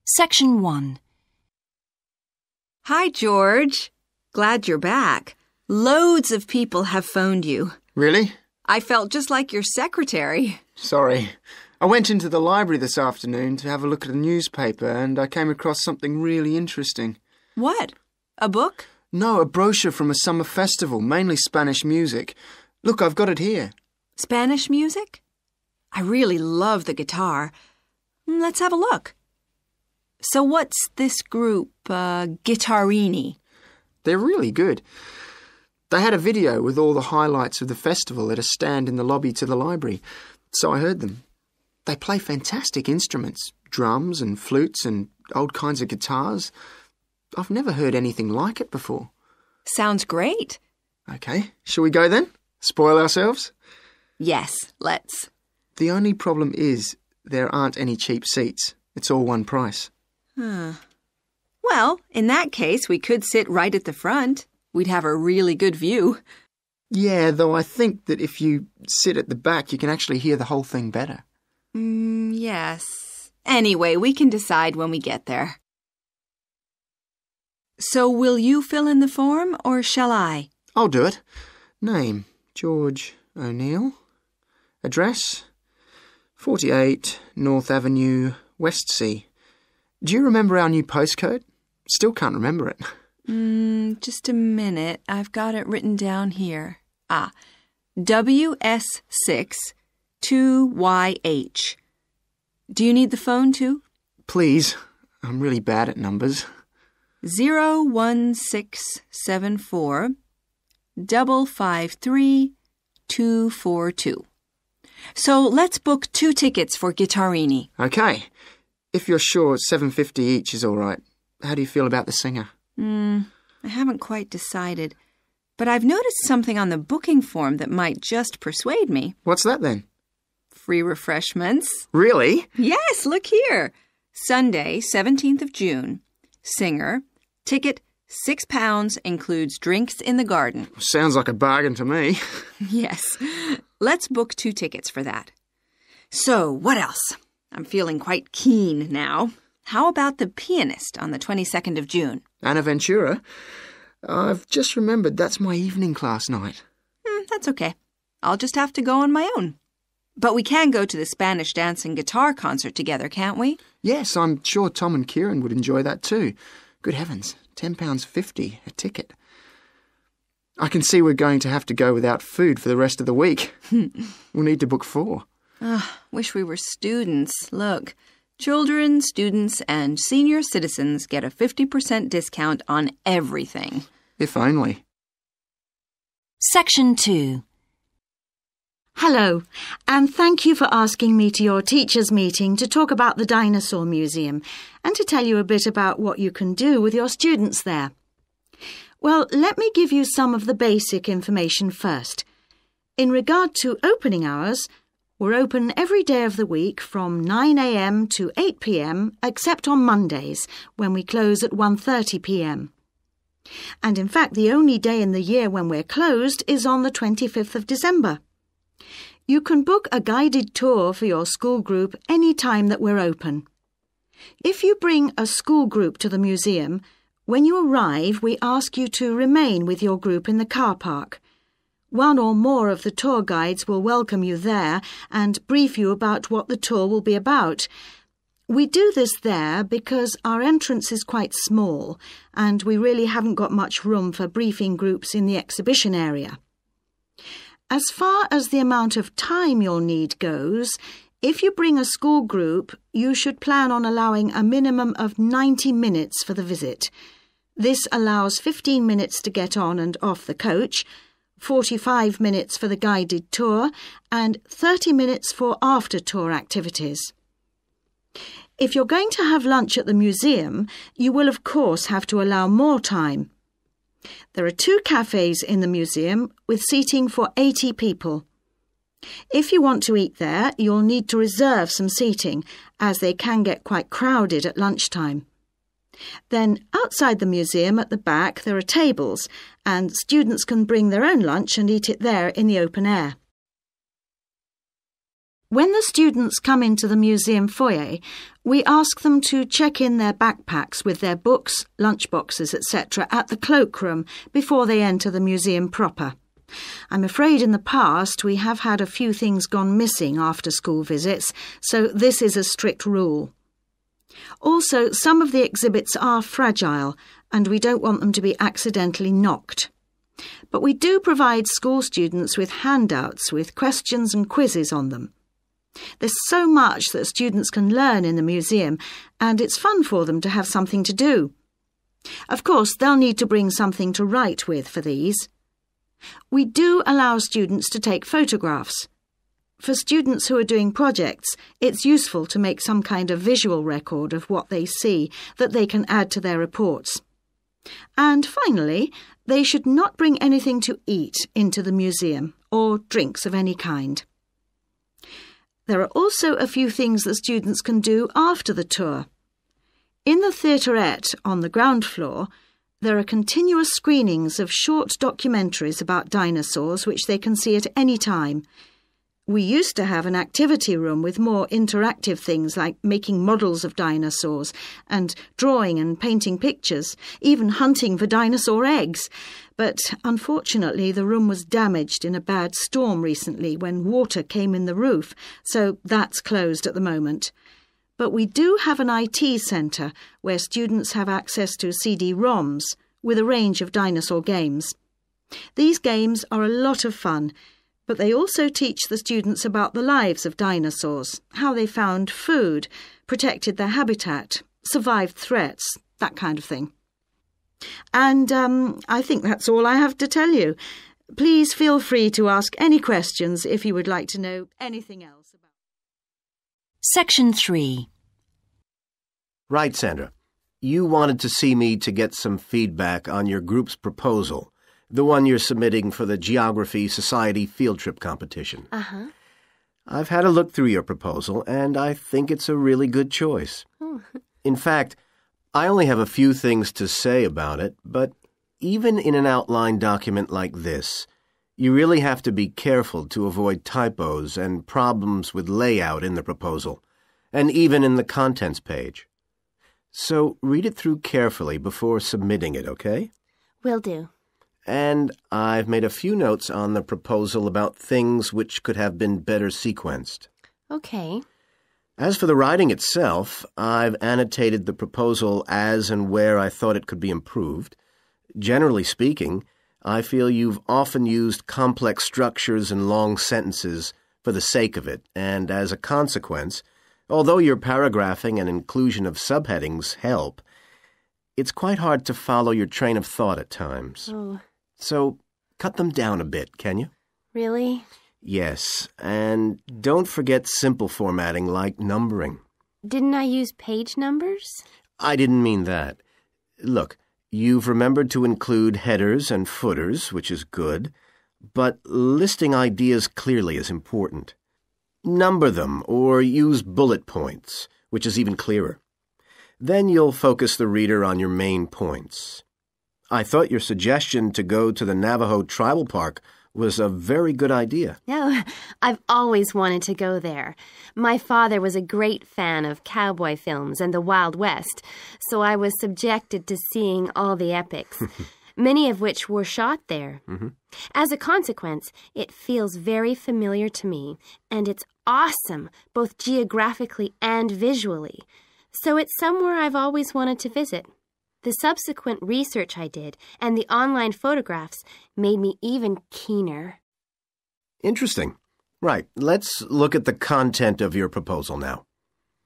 Section 1. Hi, George. Glad you're back. Loads of people have phoned you. Really? I felt just like your secretary. Sorry. I went into the library this afternoon to have a look at a newspaper and I came across something really interesting. What? A book? No, a brochure from a summer festival, mainly Spanish music. Look, I've got it here. Spanish music? I really love the guitar. Let's have a look. So what's this group, Guittarini? They're really good. They had a video with all the highlights of the festival at a stand in the lobby to the library, so I heard them. They play fantastic instruments, drums and flutes and old kinds of guitars. I've never heard anything like it before. Sounds great. OK, shall we go then? Spoil ourselves? Yes, let's. The only problem is there aren't any cheap seats. It's all one price. Well, in that case, we could sit right at the front. We'd have a really good view. Yeah, though I think that if you sit at the back, you can actually hear the whole thing better. Yes. Anyway, we can decide when we get there. So will you fill in the form, or shall I? I'll do it. Name, George O'Neill. Address, 48 North Avenue, Westsea. Do you remember our new postcode? Still can't remember it. Just a minute. I've got it written down here. WS6 2YH. Do you need the phone too? Please. I'm really bad at numbers. 01674 553 242. So let's book 2 tickets for Guittarini. OK. If you're sure $7.50 each is all right. How do you feel about the singer? I haven't quite decided. But I've noticed something on the booking form that might just persuade me. What's that then? Free refreshments. Really? Yes, look here. Sunday, 17th of June. Singer. Ticket, £6, includes drinks in the garden. Sounds like a bargain to me. Yes. Let's book 2 tickets for that. So, what else? I'm feeling quite keen now. How about the pianist on the 22nd of June? Anna Ventura? I've just remembered that's my evening class night. That's okay. I'll just have to go on my own. But we can go to the Spanish dance and guitar concert together, can't we? Yes, I'm sure Tom and Kieran would enjoy that too. Good heavens, £10.50 a ticket. I can see we're going to have to go without food for the rest of the week. We'll need to book 4. Wish we were students. Look, children, students, and senior citizens get a 50% discount on everything. If only. Section 2. Hello, and thank you for asking me to your teachers' meeting to talk about the Dinosaur Museum and to tell you a bit about what you can do with your students there. Well, let me give you some of the basic information first. In regard to opening hours, we're open every day of the week from 9 a.m. to 8 p.m. except on Mondays, when we close at 1:30 p.m. And in fact, the only day in the year when we're closed is on the 25th of December. You can book a guided tour for your school group any time that we're open. If you bring a school group to the museum, when you arrive, we ask you to remain with your group in the car park. One or more of the tour guides will welcome you there and brief you about what the tour will be about. We do this there because our entrance is quite small and we really haven't got much room for briefing groups in the exhibition area. As far as the amount of time you'll need goes, if you bring a school group, you should plan on allowing a minimum of 90 minutes for the visit. This allows 15 minutes to get on and off the coach, 45 minutes for the guided tour, and 30 minutes for after-tour activities. If you're going to have lunch at the museum, you will of course have to allow more time. There are 2 cafes in the museum with seating for 80 people. If you want to eat there, you'll need to reserve some seating, as they can get quite crowded at lunchtime. Then, outside the museum at the back, there are tables, and students can bring their own lunch and eat it there in the open air. When the students come into the museum foyer, we ask them to check in their backpacks with their books, lunchboxes, etc. at the cloakroom before they enter the museum proper. I'm afraid in the past we have had a few things gone missing after school visits, so this is a strict rule. Also, some of the exhibits are fragile and we don't want them to be accidentally knocked. But we do provide school students with handouts with questions and quizzes on them. There's so much that students can learn in the museum, and it's fun for them to have something to do. Of course, they'll need to bring something to write with for these. We do allow students to take photographs. For students who are doing projects, it's useful to make some kind of visual record of what they see that they can add to their reports. And finally, they should not bring anything to eat into the museum, or drinks of any kind. There are also a few things that students can do after the tour. In the theaterette on the ground floor, there are continuous screenings of short documentaries about dinosaurs which they can see at any time. We used to have an activity room with more interactive things like making models of dinosaurs and drawing and painting pictures, even hunting for dinosaur eggs. But unfortunately, the room was damaged in a bad storm recently when water came in the roof, so that's closed at the moment. But we do have an IT centre where students have access to CD-ROMs with a range of dinosaur games. These games are a lot of fun, but they also teach the students about the lives of dinosaurs, how they found food, protected their habitat, survived threats, that kind of thing. And I think that's all I have to tell you. Please feel free to ask any questions if you would like to know anything else about. Section 3. Right, Sandra. You wanted to see me to get some feedback on your group's proposal, the one you're submitting for the Geography Society field trip competition. Uh-huh. I've had a look through your proposal, and I think it's a really good choice. Oh. In fact, I only have a few things to say about it, but even in an outline document like this, you really have to be careful to avoid typos and problems with layout in the proposal, and even in the contents page. So read it through carefully before submitting it, okay? Will do. And I've made a few notes on the proposal about things which could have been better sequenced. Okay. As for the writing itself, I've annotated the proposal as and where I thought it could be improved. Generally speaking, I feel you've often used complex structures and long sentences for the sake of it, and as a consequence, although your paragraphing and inclusion of subheadings help, it's quite hard to follow your train of thought at times. Oh. So, cut them down a bit, can you? Really? Yes, and don't forget simple formatting like numbering. Didn't I use page numbers? I didn't mean that. Look, you've remembered to include headers and footers, which is good, but listing ideas clearly is important. Number them or use bullet points, which is even clearer. Then you'll focus the reader on your main points. I thought your suggestion to go to the Navajo Tribal Park was a very good idea. No, I've always wanted to go there. My father was a great fan of cowboy films and the Wild West, so I was subjected to seeing all the epics, many of which were shot there. Mm-hmm. As a consequence, it feels very familiar to me, and it's awesome, both geographically and visually. So it's somewhere I've always wanted to visit. The subsequent research I did and the online photographs made me even keener. Interesting. Right, let's look at the content of your proposal now.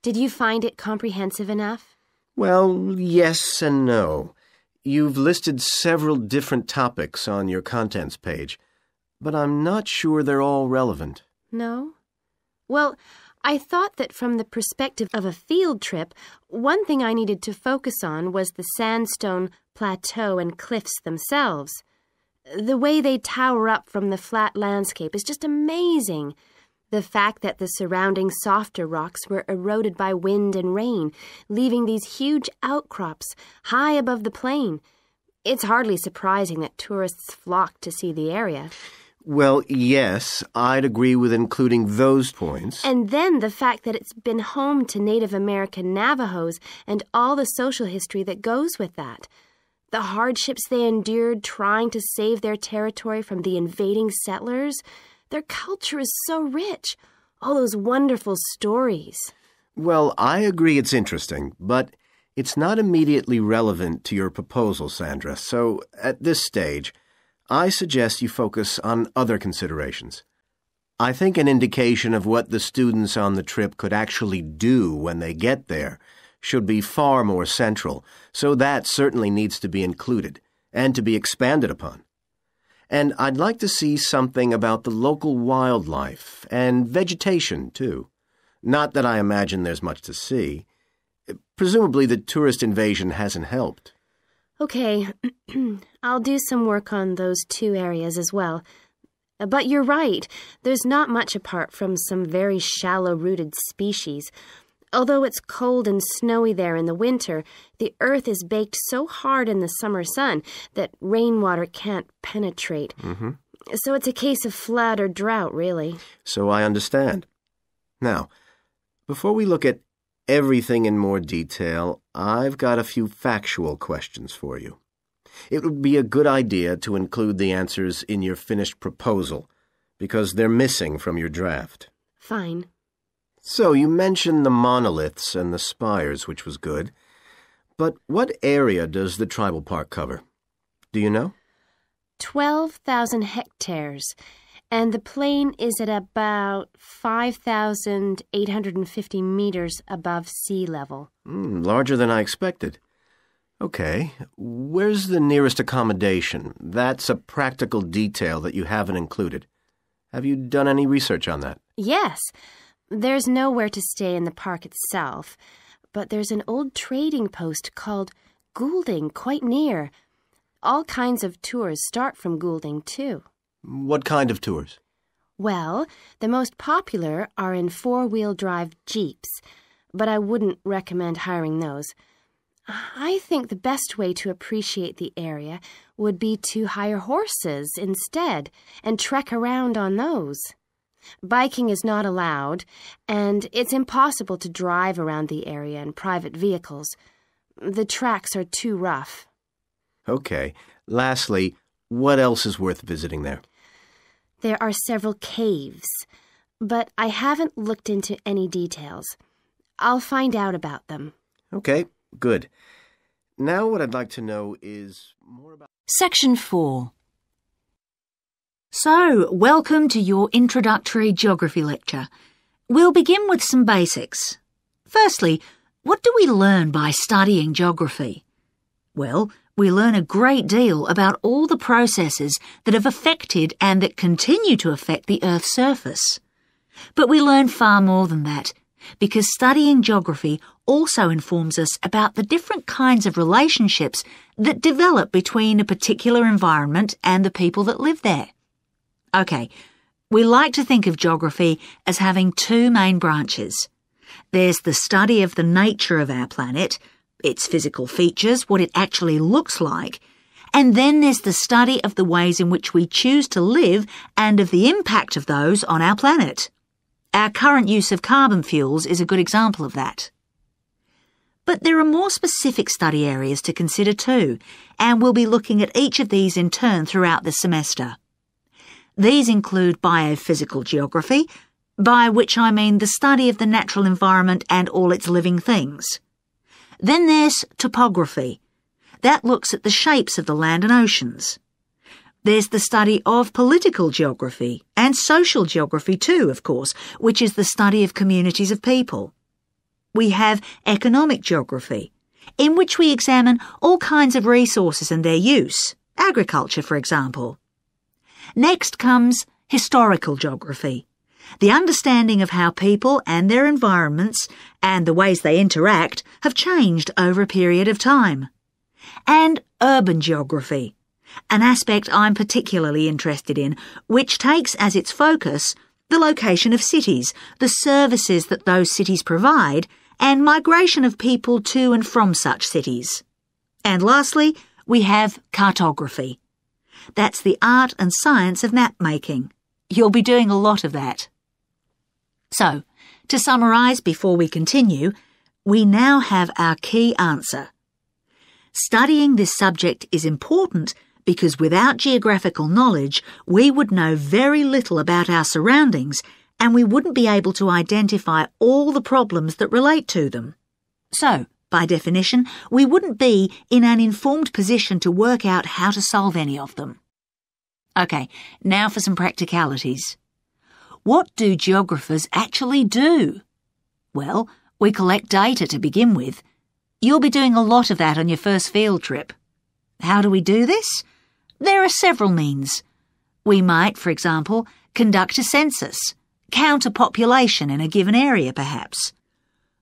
Did you find it comprehensive enough? Well, yes and no. You've listed several different topics on your contents page, but I'm not sure they're all relevant. No? Well, I thought that from the perspective of a field trip, one thing I needed to focus on was the sandstone plateau and cliffs themselves. The way they tower up from the flat landscape is just amazing. The fact that the surrounding softer rocks were eroded by wind and rain, leaving these huge outcrops high above the plain. It's hardly surprising that tourists flock to see the area. Well, yes, I'd agree with including those points. And then the fact that it's been home to Native American Navajos and all the social history that goes with that. The hardships they endured trying to save their territory from the invading settlers. Their culture is so rich. All those wonderful stories. Well, I agree it's interesting, but it's not immediately relevant to your proposal, Sandra. So, at this stage, I suggest you focus on other considerations. I think an indication of what the students on the trip could actually do when they get there should be far more central, so that certainly needs to be included and to be expanded upon. And I'd like to see something about the local wildlife and vegetation, too. Not that I imagine there's much to see. Presumably the tourist invasion hasn't helped. Okay, I'll do some work on those two areas as well. But you're right, there's not much apart from some very shallow-rooted species. Although it's cold and snowy there in the winter, the earth is baked so hard in the summer sun that rainwater can't penetrate. So it's a case of flood or drought, really. So I understand. Now, before we look at everything in more detail, I've got a few factual questions for you. It would be a good idea to include the answers in your finished proposal, because they're missing from your draft. Fine. So you mentioned the monoliths and the spires, which was good. But what area does the tribal park cover? Do you know? 12,000 hectares. And the plain is at about 5,850 meters above sea level. Larger than I expected. Okay, where's the nearest accommodation? That's a practical detail that you haven't included. Have you done any research on that? Yes. There's nowhere to stay in the park itself, but there's an old trading post called Goulding quite near. All kinds of tours start from Goulding, too. What kind of tours? Well, the most popular are in four-wheel drive Jeeps, but I wouldn't recommend hiring those. I think the best way to appreciate the area would be to hire horses instead and trek around on those. Biking is not allowed, and it's impossible to drive around the area in private vehicles. The tracks are too rough. Okay. Lastly, what else is worth visiting there? There are several caves, but I haven't looked into any details. I'll find out about them. Okay, good. Now what I'd like to know is more about... Section 4. So, welcome to your introductory geography lecture. We'll begin with some basics. Firstly, what do we learn by studying geography? Well, we learn a great deal about all the processes that have affected and that continue to affect the Earth's surface. But we learn far more than that, because studying geography also informs us about the different kinds of relationships that develop between a particular environment and the people that live there. Okay, we like to think of geography as having two main branches. There's the study of the nature of our planet, its physical features, what it actually looks like, and then there's the study of the ways in which we choose to live and of the impact of those on our planet. Our current use of carbon fuels is a good example of that. But there are more specific study areas to consider too, and we'll be looking at each of these in turn throughout the semester. These include biophysical geography, by which I mean the study of the natural environment and all its living things. Then there's topography. That looks at the shapes of the land and oceans. There's the study of political geography and social geography too, of course, which is the study of communities of people. We have economic geography, in which we examine all kinds of resources and their use, agriculture, for example. Next comes historical geography, the understanding of how people and their environments and the ways they interact have changed over a period of time. And urban geography, an aspect I'm particularly interested in, which takes as its focus the location of cities, the services that those cities provide, and migration of people to and from such cities. And lastly, we have cartography. That's the art and science of map making. You'll be doing a lot of that. So, to summarise before we continue, we now have our key answer. Studying this subject is important because without geographical knowledge, we would know very little about our surroundings and we wouldn't be able to identify all the problems that relate to them. So, by definition, we wouldn't be in an informed position to work out how to solve any of them. OK, now for some practicalities. What do geographers actually do? Well, we collect data to begin with. You'll be doing a lot of that on your first field trip. How do we do this? There are several means. We might, for example, conduct a census, count a population in a given area perhaps.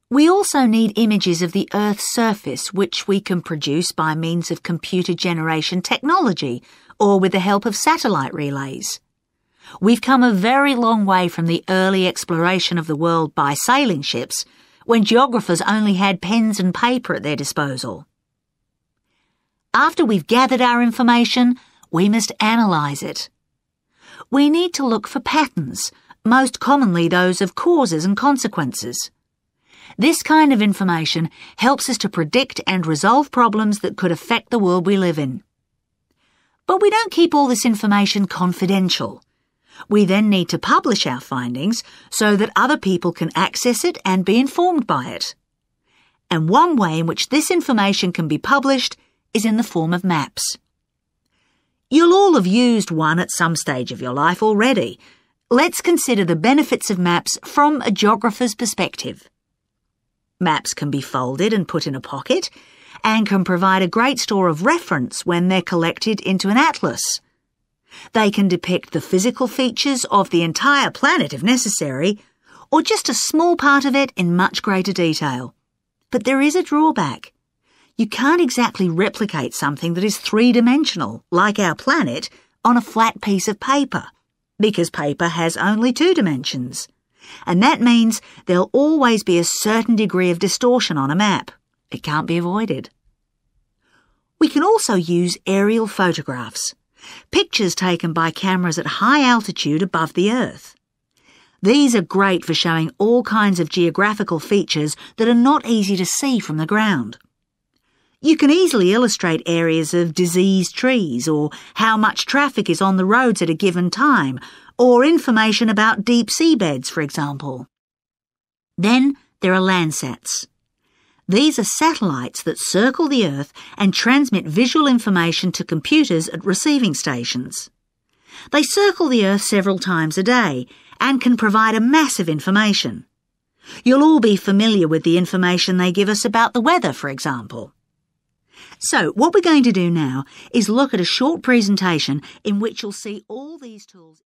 We also need images of the Earth's surface which we can produce by means of computer generation technology or with the help of satellite relays. We've come a very long way from the early exploration of the world by sailing ships when geographers only had pens and paper at their disposal. After we've gathered our information, we must analyse it. We need to look for patterns, most commonly those of causes and consequences. This kind of information helps us to predict and resolve problems that could affect the world we live in. But we don't keep all this information confidential. We then need to publish our findings so that other people can access it and be informed by it. And one way in which this information can be published is in the form of maps. You'll all have used one at some stage of your life already. Let's consider the benefits of maps from a geographer's perspective. Maps can be folded and put in a pocket and can provide a great store of reference when they're collected into an atlas. They can depict the physical features of the entire planet if necessary, or just a small part of it in much greater detail. But there is a drawback. You can't exactly replicate something that is three-dimensional, like our planet, on a flat piece of paper, because paper has only 2 dimensions. And that means there'll always be a certain degree of distortion on a map. It can't be avoided. We can also use aerial photographs, pictures taken by cameras at high altitude above the Earth. These are great for showing all kinds of geographical features that are not easy to see from the ground. You can easily illustrate areas of diseased trees or how much traffic is on the roads at a given time, or information about deep seabeds, for example. Then there are Landsats. These are satellites that circle the Earth and transmit visual information to computers at receiving stations. They circle the Earth several times a day and can provide a massive information. You'll all be familiar with the information they give us about the weather, for example. So, what we're going to do now is look at a short presentation in which you'll see all these tools.